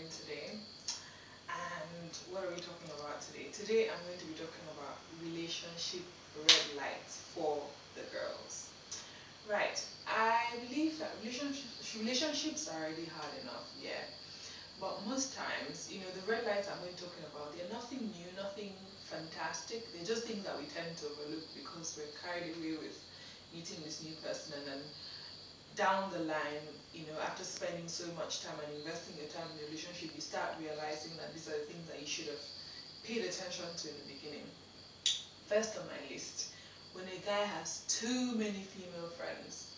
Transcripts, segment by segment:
today. And what are we talking about today? Today I'm going to be talking about relationship red lights for the girls. Right. I believe that relationships are already hard enough, yeah. But most times, the red lights I'm going to talking about, they're nothing new, nothing fantastic. They're just things that we tend to overlook because we're carried away with meeting this new person, and then down the line, after spending so much time and investing your time in the relationship, you start realizing that these are the things that you should have paid attention to in the beginning. First on my list, when a guy has too many female friends.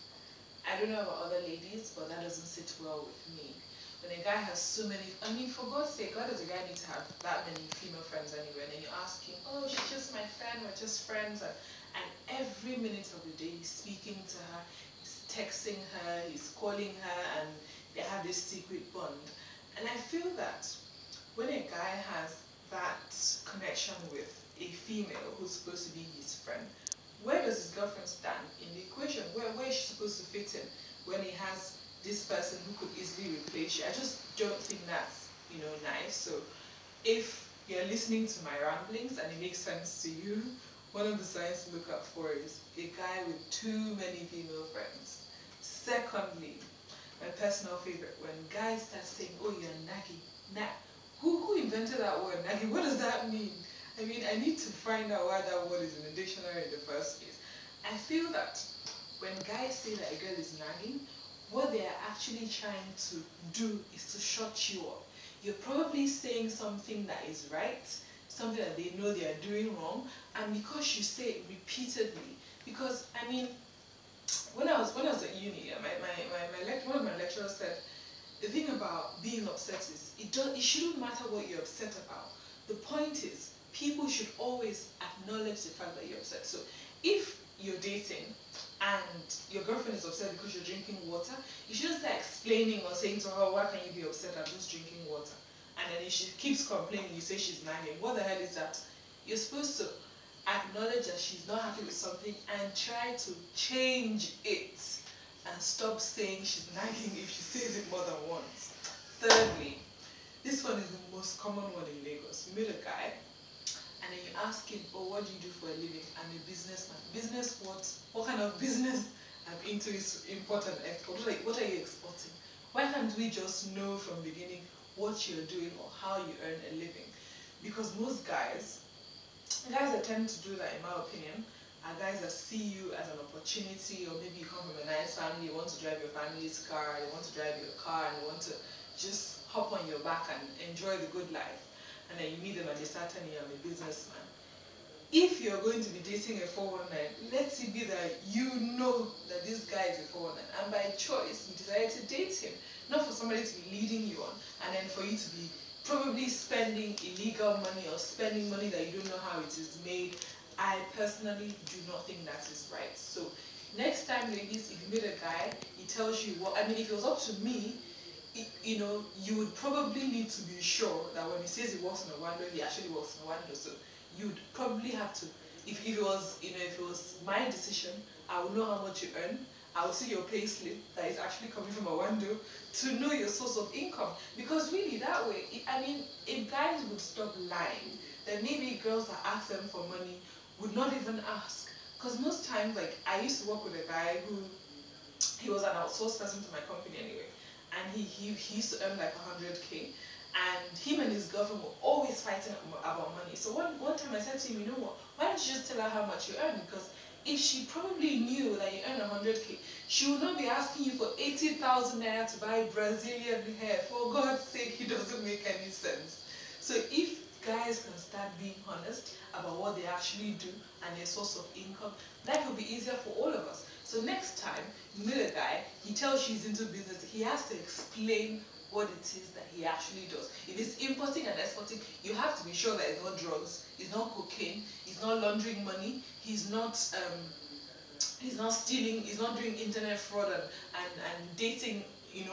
I don't know about other ladies, but that doesn't sit well with me. When a guy has so many, for God's sake, why does a guy need to have that many female friends anyway? And then you ask him, oh, she's just my friend, we're just friends. And every minute of the day, he's speaking to her, he's texting her, he's calling her, and they have this secret bond. And I feel that when a guy has that connection with a female who's supposed to be his friend, where does his girlfriend stand in the equation? Where is she supposed to fit in when he has this person who could easily replace you? I just don't think that's nice. So if you're listening to my ramblings and it makes sense to you, one of the signs to look out for is a guy with too many female friends. Secondly, my personal favorite, when guys start saying, oh, you're naggy. Who invented that word, naggy? What does that mean? I mean, I need to find out why that word is in the dictionary in the first place. I feel that when guys say that a girl is nagging, what they are actually trying to do is to shut you up. You're probably saying something that is right, something that they know they are doing wrong, and because you say it repeatedly, because I mean, when I was at uni, one of my lecturers said, the thing about being upset is it shouldn't matter what you're upset about. The point is, people should always acknowledge the fact that you're upset. So if you're dating and your girlfriend is upset because you're drinking water, you shouldn't start explaining or saying to her, why can you be upset? I'm just drinking water. And then if she keeps complaining, you say she's nagging. What the hell is that? You're supposed to acknowledge that she's not happy with something and try to change it, and stop saying she's nagging if she says it more than once. Thirdly, this one is the most common one in Lagos. You meet a guy, and then you ask him, oh, what do you do for a living? I'm a businessman. Business what? What kind of business? I'm into is import and export. What are you exporting? Why can't we just know from the beginning what you're doing or how you earn a living? Because most guys that tend to do that, in my opinion, are guys that see you as an opportunity, or maybe you come from a nice family, you want to drive your family's car, they want to drive your car, and you want to just hop on your back and enjoy the good life. And then you meet them and they start telling you, I'm a businessman. If you're going to be dating a 419, let it be that you know that this guy is a 419, and by choice you decided to date him, not for somebody to be leading you on, and then for you to be probably spending illegal money or spending money that you don't know how it is made. I personally do not think that is right. So next time, ladies, if you meet a guy, he tells you what, I mean, if it was up to me, you would probably need to be sure that when he says he works in a window, he actually works in a window. So you'd probably have to, if it was my decision, I would know how much you earn. I would see your pay slip that is actually coming from a window to know your source of income. Because really, that way, if guys would stop lying, then maybe girls that ask them for money would not even ask. Because most times, like, I used to work with a guy who, he was an outsourced person to my company anyway, and he used to earn like 100K, and him and his girlfriend were always fighting about money. So one time I said to him, you know what, why don't you just tell her how much you earn? Because if she probably knew that you earn 100K, she would not be asking you for 80,000 naira to buy Brazilian hair. For God's sake, it doesn't make any sense. So if guys can start being honest about what they actually do and their source of income, that will be easier for all of us. So next time you meet a guy, he tells you he's into business, he has to explain what it is that he actually does. If it's importing and exporting, you have to be sure that it's not drugs, it's not cocaine, he's not laundering money, he's not stealing, he's not doing internet fraud and dating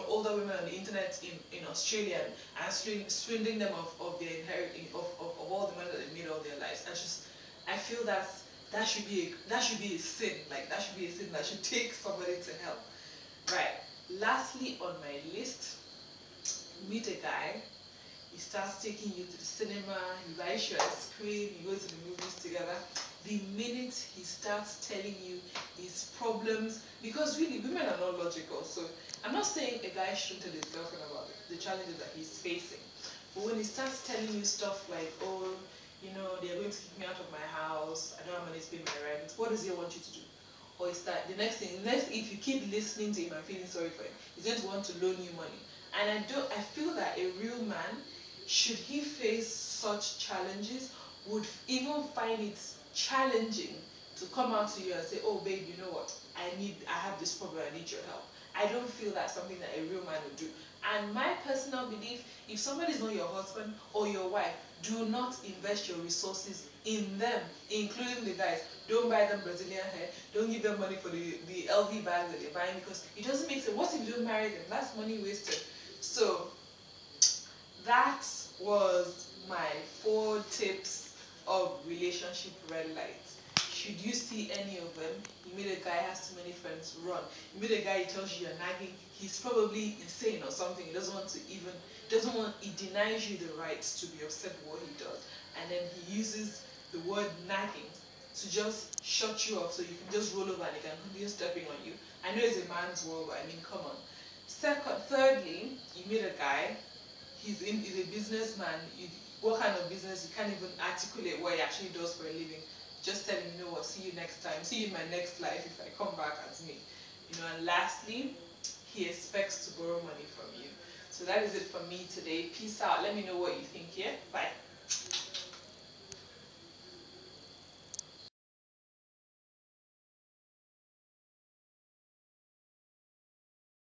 older women on the internet in Australia and swindling them of their of all the money that they made all their lives. I feel that should be a sin. Like, that should be a sin that should take somebody to hell. Right. Lastly on my list, meet a guy he starts taking you to the cinema, he buys you ice cream, you go to the movies together. The minute he starts telling you his problems, because really women are not logical, so I'm not saying a guy shouldn't tell his girlfriend about the challenges that he's facing, but when he starts telling you stuff like, oh, you know, they're going to kick me out of my house, I don't have money to pay my rent, what does he want you to do? Or is that the next thing, if you keep listening to him and feeling sorry for him, he's going to want to loan you money. And I feel that a real man, should he face such challenges, would even find it challenging to come out to you and say, oh babe, you know what, I have this problem, I need your help. I don't feel that's something that a real man would do. And my personal belief, if somebody is not your husband or your wife, do not invest your resources in them, including the guys. Don't buy them Brazilian hair. Don't give them money for the LV bag that they're buying, because it doesn't make sense. What if you don't marry them? That's money wasted. So that was my 4 tips of relationship red lights. Should you see any of them, you meet a guy has too many friends, run. You meet a guy, he tells you you're nagging, he's probably insane or something. He denies you the right to be upset with what he does. And then he uses the word nagging to just shut you off so you can just roll over and he can continue stepping on you. I know it's a man's world, but I mean, come on. Thirdly, you meet a guy, he's a businessman. What kind of business? You can't even articulate what he actually does for a living. Just tell him, you know what, see you next time. See you in my next life if I come back as me. You know, and lastly, he expects to borrow money from you. So that is it for me today. Peace out. Let me know what you think here. Bye.